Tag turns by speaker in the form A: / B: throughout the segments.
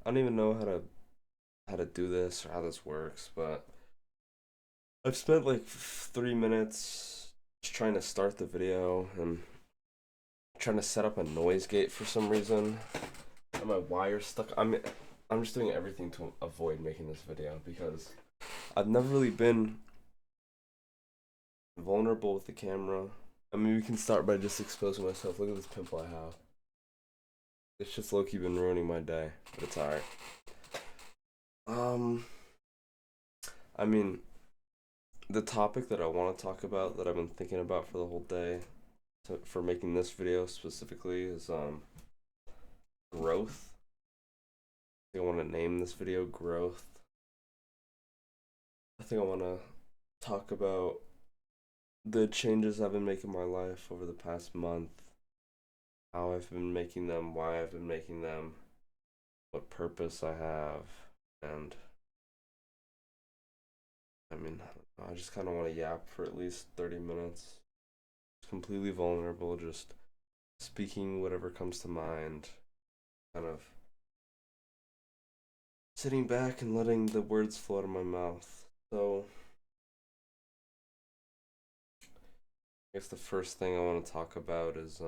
A: I don't even know how to do this or how this works, but I've spent like 3 minutes just trying to start the video and trying to set up a noise gate for some reason. And my wire's stuck. I'm just doing everything to avoid making this video because I've never really been vulnerable with the camera. I mean, we can start by just exposing myself. Look at this pimple I have. It's just low key been ruining my day, but it's alright. Um, I mean, the topic that I want to talk about that I've been thinking about for the whole day for making this video specifically is growth. I think I want to name this video growth. I think I want to talk about the changes I've been making in my life over the past month, how I've been making them, why I've been making them, what purpose I have, and I mean, I just kind of want to yap for at least 30 minutes. Completely vulnerable, just speaking whatever comes to mind, kind of sitting back and letting the words flow out of my mouth. So, I guess the first thing I want to talk about is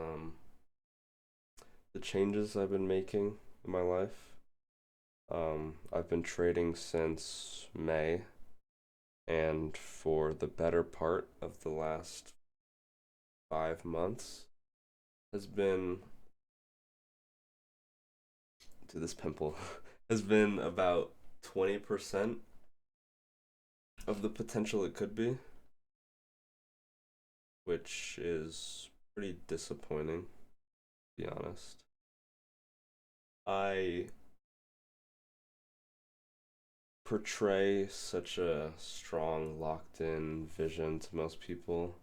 A: the changes I've been making in my life. I've been trading since May, and for the better part of the last 5 months has been to this pimple has been about 20% of the potential it could be, which is pretty disappointing, to be honest. I portray such a strong, locked in vision to most people.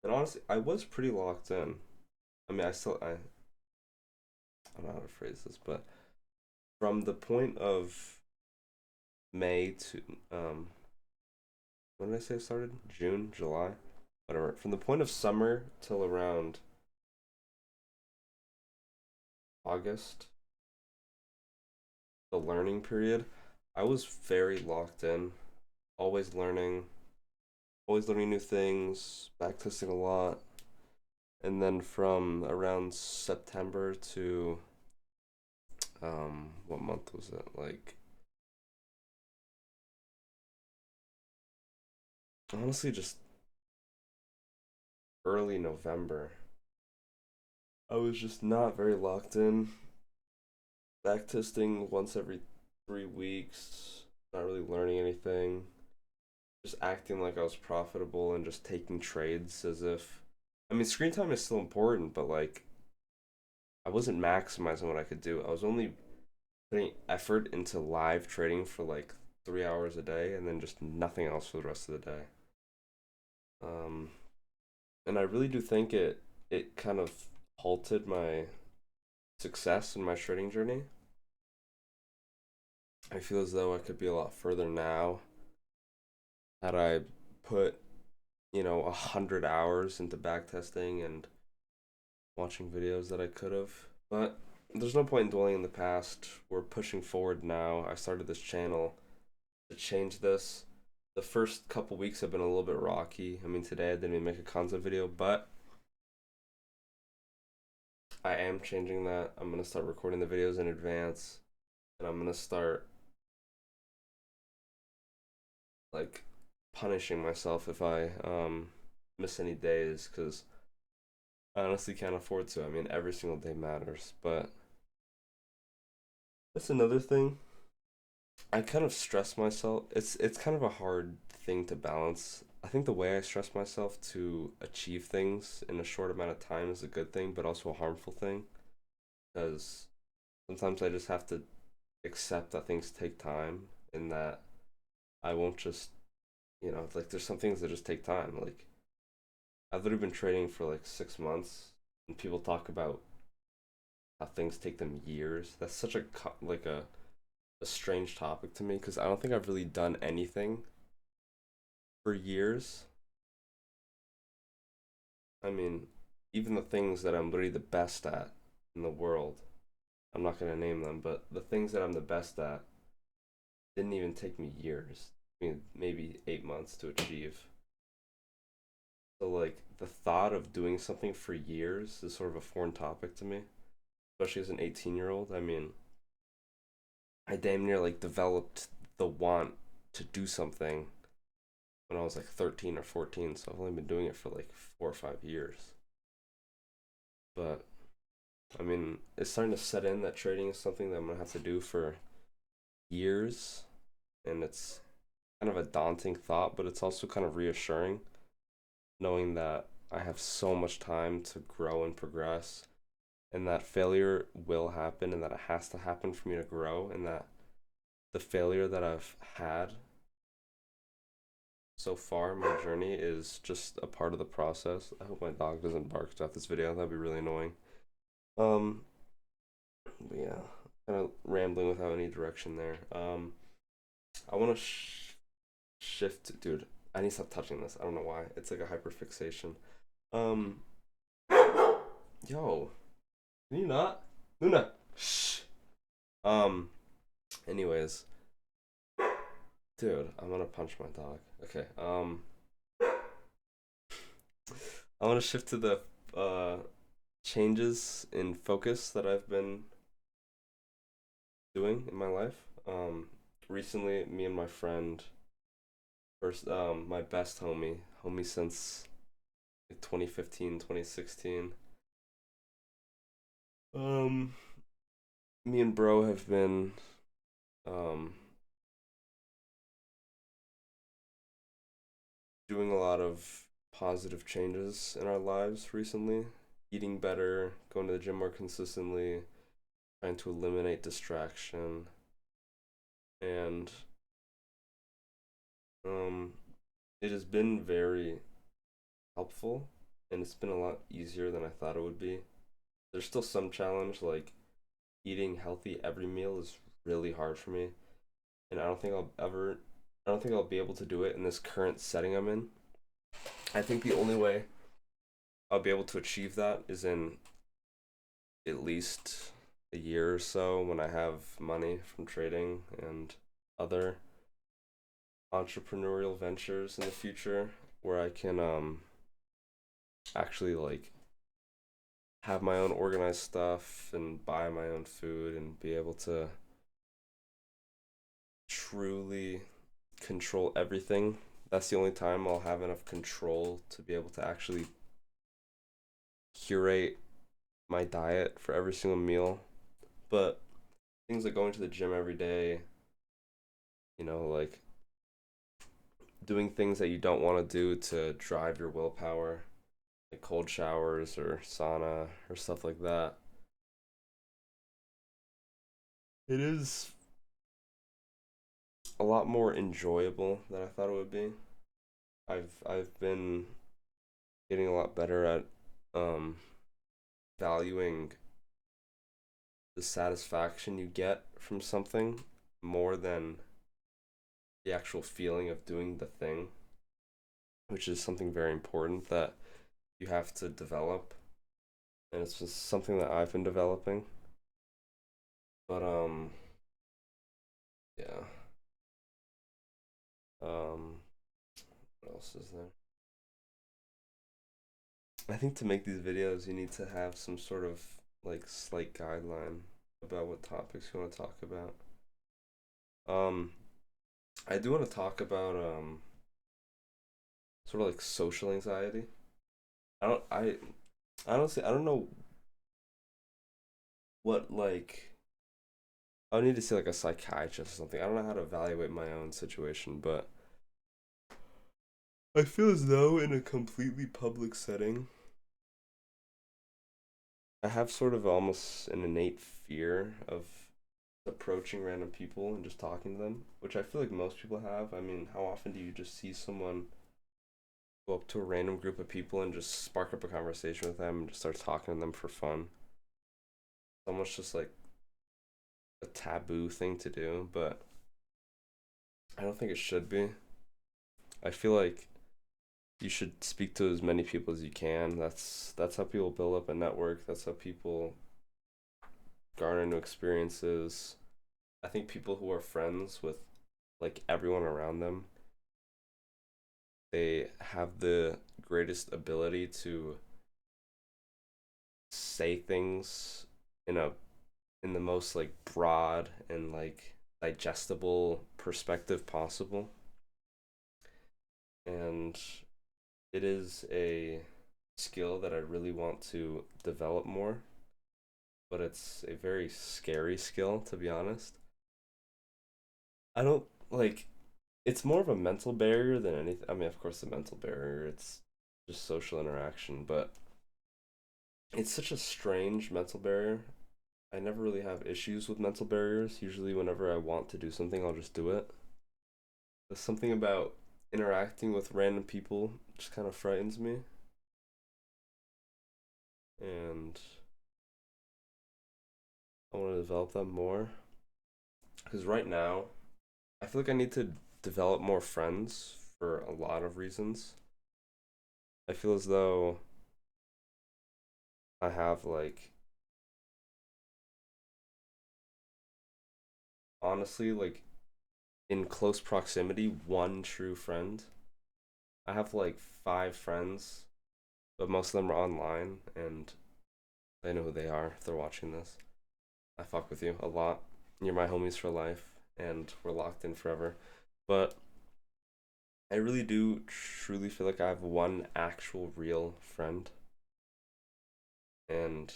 A: And honestly, I was pretty locked in. I mean, I don't know how to phrase this, but from the point of May to, when did I say it started? June, July? Whatever. From the point of summer till around August, the learning period, I was very locked in, always learning, always learning new things, backtesting a lot. And then from around September to what month was it? Like honestly just early November. I was just not very locked in. Backtesting once every 3 weeks, not really learning anything. Just acting like I was profitable and just taking trades as if I mean screen time is still important, but like I wasn't maximizing what I could do. I was only putting effort into live trading for like 3 hours a day and then just nothing else for the rest of the day. Um, and I really do think it kind of halted my success in my trading journey. I feel as though I could be a lot further now had I put 100 hours into backtesting and watching videos that I could have. But there's no point in dwelling in the past. We're pushing forward now. I started this channel to change this. The first couple weeks have been a little bit rocky. I mean, today I didn't even make a concept video, but I am changing that. I'm gonna start recording the videos in advance, and I'm gonna start like punishing myself if I miss any days, because I honestly can't afford to. I mean, every single day matters, but that's another thing. I kind of stress myself. It's kind of a hard thing to balance. I think the way I stress myself to achieve things in a short amount of time is a good thing, but also a harmful thing because sometimes I just have to accept that things take time and that I won't just, like there's some things that just take time. Like I've literally been trading for like 6 months, and people talk about how things take them years. That's such a strange topic to me because I don't think I've really done anything for years. I mean, even the things that I'm literally the best at in the world, I'm not gonna name them, but the things that I'm the best at didn't even take me years. I mean, maybe 8 months to achieve. So like the thought of doing something for years is sort of a foreign topic to me, especially as an 18-year-old. I mean, I damn near like developed the want to do something when I was like 13 or 14, so I've only been doing it for like 4 or 5 years. But I mean, it's starting to set in that trading is something that I'm gonna have to do for years, and it's kind of a daunting thought, but it's also kind of reassuring knowing that I have so much time to grow and progress, and that failure will happen, and that it has to happen for me to grow, and that the failure that I've had so far in my journey is just a part of the process. I hope my dog doesn't bark throughout this video. That'd be really annoying. Um, but yeah, kind of rambling without any direction there. I want to shift, dude. I need to stop touching this. I don't know why. It's like a hyperfixation. Um, yo, can you not? Luna, shh. Um, anyways, dude, I'm gonna punch my dog. Okay. I want to shift to the changes in focus that I've been doing in my life. Recently, me and my friend, first, my best homie since like 2015, 2016. Um, Me and bro have been um doing a lot of positive changes in our lives recently. Eating better, going to the gym more consistently, trying to eliminate distraction, and um, it has been very helpful, and it's been a lot easier than I thought it would be. There's still some challenge, like eating healthy every meal is really hard for me, and I don't think I'll be able to do it in this current setting I'm in. I think the only way I'll be able to achieve that is in at least a year or so when I have money from trading and other entrepreneurial ventures in the future where I can actually like have my own organized stuff and buy my own food and be able to truly control everything. That's the only time I'll have enough control to be able to actually curate my diet for every single meal. But things like going to the gym every day, like doing things that you don't want to do to drive your willpower, like cold showers or sauna or stuff like that. It is a lot more enjoyable than I thought it would be. I've been getting a lot better at um valuing the satisfaction you get from something more than the actual feeling of doing the thing, which is something very important that you have to develop, and it's just something that I've been developing. But yeah. What else is there? I think to make these videos, you need to have some sort of like slight guideline about what topics you want to talk about. Um, I do want to talk about sort of like social anxiety. I honestly I don't know what like I would need to see like a psychiatrist or something. I don't know how to evaluate my own situation, but I feel as though in a completely public setting, I have sort of almost an innate fear of approaching random people and just talking to them, which I feel like most people have. I mean, how often do you just see someone go up to a random group of people and just spark up a conversation with them and just start talking to them for fun? It's almost just like a taboo thing to do, but I don't think it should be. I feel like you should speak to as many people as you can. That's how people build up a network. That's how people garner new experiences. I think people who are friends with like everyone around them, they have the greatest ability to say things in a in the most like broad and like digestible perspective possible. And it is a skill that I really want to develop more, but it's a very scary skill to be honest. I don't like it's more of a mental barrier than anything. I mean, of course, the mental barrier, it's just social interaction, but it's such a strange mental barrier. I never really have issues with mental barriers. Usually, whenever I want to do something, I'll just do it. There's something about interacting with random people just kind of frightens me, and I want to develop that more. Because right now, I feel like I need to develop more friends for a lot of reasons. I feel as though I have like honestly like in close proximity one true friend. I have like five friends, but most of them are online and they know who they are if they're watching this. I fuck with you a lot. You're my homies for life and we're locked in forever. But I really do truly feel like I have one actual real friend and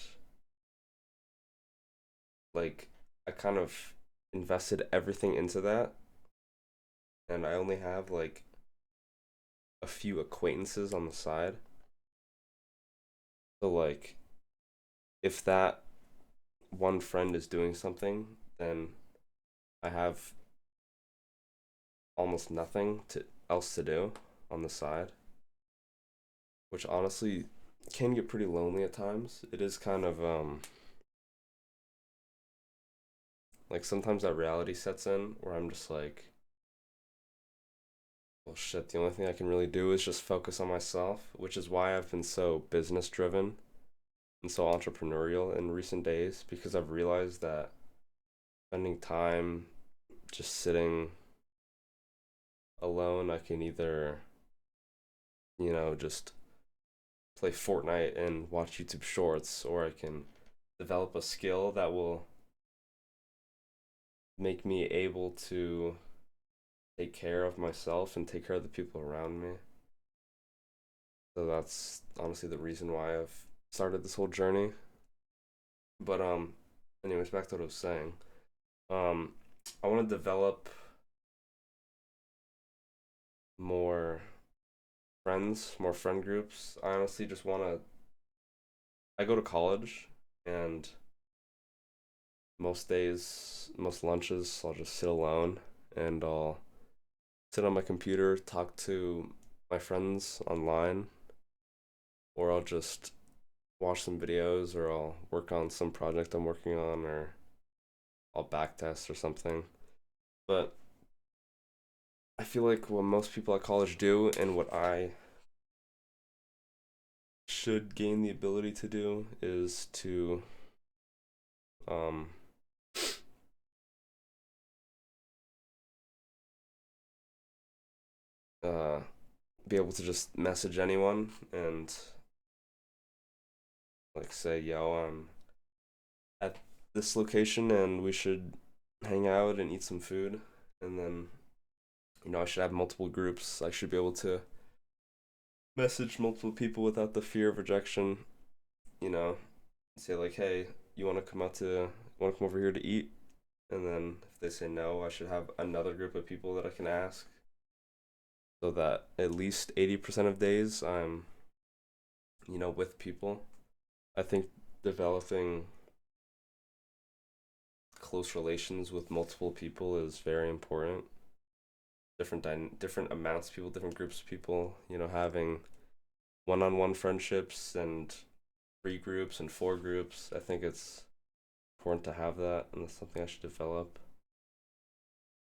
A: like I kind of invested everything into that and I only have like a few acquaintances on the side. So like if that one friend is doing something, then I have almost nothing to else to do on the side, which honestly can get pretty lonely at times. It is kind of like sometimes that reality sets in where I'm just like, well shit, the only thing I can really do is just focus on myself, which is why I've been so business driven and so entrepreneurial in recent days because I've realized that spending time just sitting alone, I can either, just play Fortnite and watch YouTube shorts, or I can develop a skill that will make me able to take care of myself and take care of the people around me. So that's honestly the reason why I've started this whole journey. But anyways, back to what I was saying. Um I want to develop more friends, more friend groups. I honestly just want to I go to college and most days, most lunches, I'll just sit alone and I'll sit on my computer, talk to my friends online, or I'll just watch some videos, or I'll work on some project I'm working on, or I'll backtest or something. But I feel like what most people at college do, and what I should gain the ability to do, is to um, uh, be able to just message anyone and like say, "Yo, I'm at this location and we should hang out and eat some food." And then, I should have multiple groups. I should be able to message multiple people without the fear of rejection. You know, say like, "Hey, you want to come over here to eat?" And then if they say no, I should have another group of people that I can ask, so that at least 80% of days I'm, with people. I think developing close relations with multiple people is very important. Different amounts of people, different groups of people. Having one-on-one friendships and three groups and four groups. I think it's important to have that, and that's something I should develop.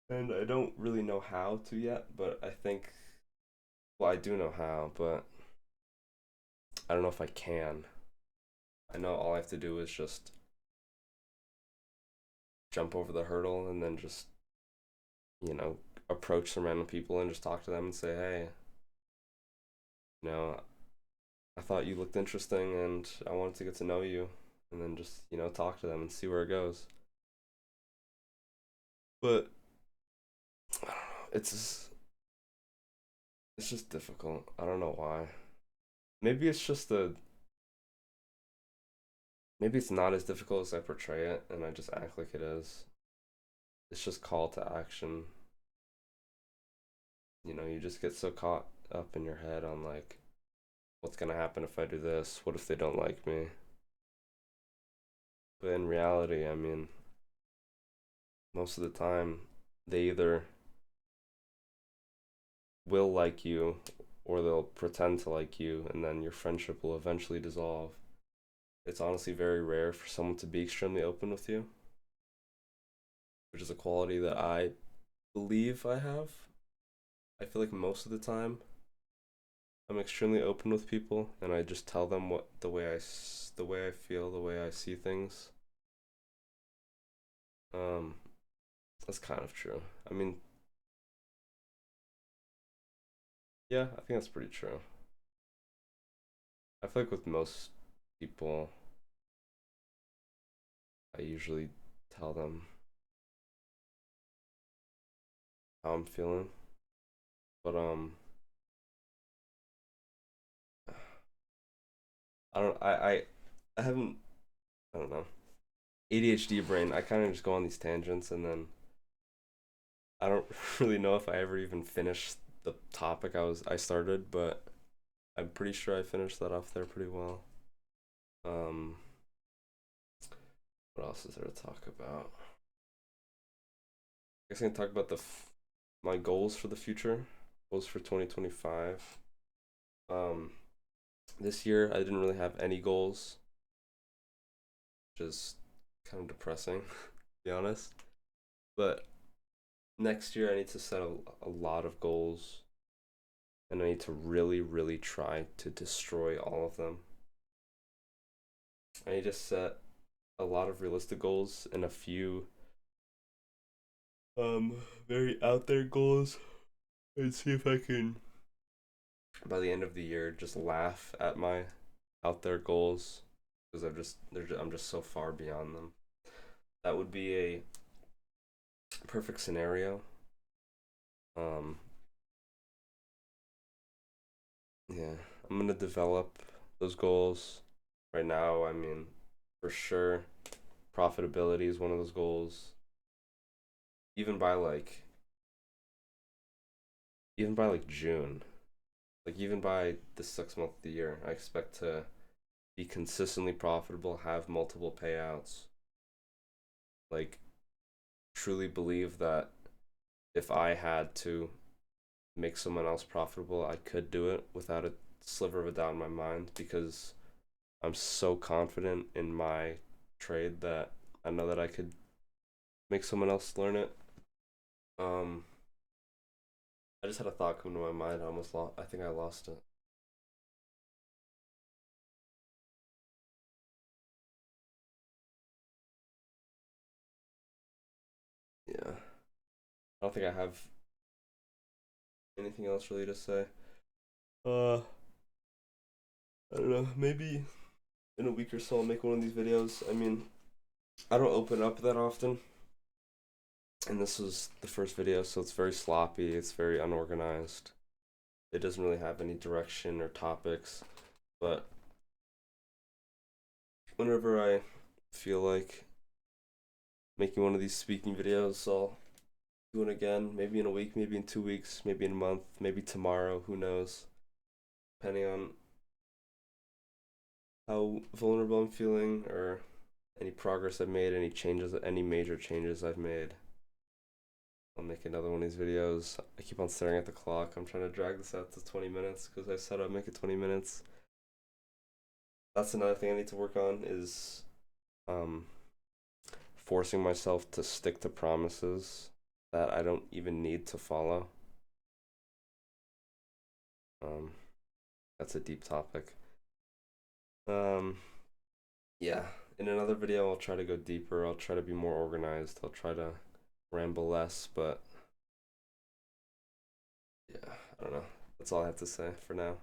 A: And I don't really know how to yet, but I think, well, I do know how, but I don't know if I can. I know all I have to do is just jump over the hurdle and then just, you know, approach some random people and just talk to them and say, hey, you know, I thought you looked interesting and I wanted to get to know you, and then just, you know, talk to them and see where it goes. But I don't know, it's just difficult. I don't know why. Maybe it's just the maybe it's not as difficult as I portray it and I just act like it is. It's just call to action. You know, you just get so caught up in your head on like what's gonna happen if I do this? What if they don't like me? But in reality, I mean, most of the time, they either will like you or they'll pretend to like you, and then your friendship will eventually dissolve. It's honestly very rare for someone to be extremely open with you, which is a quality that I believe I have. I feel like most of the time I'm extremely open with people, and I just tell them what the way I feel, the way I see things. Um, that's kind of true. I mean, yeah, I think that's pretty true. I feel like with most people, I usually tell them how I'm feeling, but I don't, I haven't, I don't know. ADHD brain. I kind of just go on these tangents, and then I don't really know if I ever even finished the topic I started, but I'm pretty sure I finished that off there pretty well. Um, what else is there to talk about? I guess I can talk about my goals for the future, goals for 2025. Um, this year I didn't really have any goals, which is kind of depressing, to be honest. But next year I need to set a lot of goals, and I need to really, really try to destroy all of them. I need to set a lot of realistic goals and a few very out there goals, and see if I can by the end of the year just laugh at my out there goals because I'm just so far beyond them. That would be a perfect scenario. Um, yeah, I'm gonna develop those goals right now. I mean, for sure, profitability is one of those goals. Even by like even by like June, like even by the 6 month of the year, I expect to be consistently profitable, have multiple payouts. Like truly believe that if I had to make someone else profitable, I could do it without a sliver of a doubt in my mind because I'm so confident in my trade that I know that I could make someone else learn it. Um, I just had a thought come to my mind. I almost lost. I think I lost it. Yeah, I don't think I have anything else really to say. Uh, I don't know. Maybe in a week or so I'll make one of these videos. I mean, I don't open up that often, and this was the first video, so it's very sloppy. It's very unorganized. It doesn't really have any direction or topics, but whenever I feel like making one of these speaking videos, I'll do it again. Maybe in a week, maybe in 2 weeks, maybe in a month, maybe tomorrow. Who knows? Depending on how vulnerable I'm feeling or any progress I've made, any changes, any major changes I've made. I'll make another one of these videos. I keep on staring at the clock. I'm trying to drag this out to 20 minutes because I said I'd make it 20 minutes. That's another thing I need to work on is um, forcing myself to stick to promises that I don't even need to follow. Um, that's a deep topic. Um, yeah, In another video, I'll try to go deeper. I'll try to be more organized. I'll try to ramble less, but yeah, I don't know. That's all I have to say for now.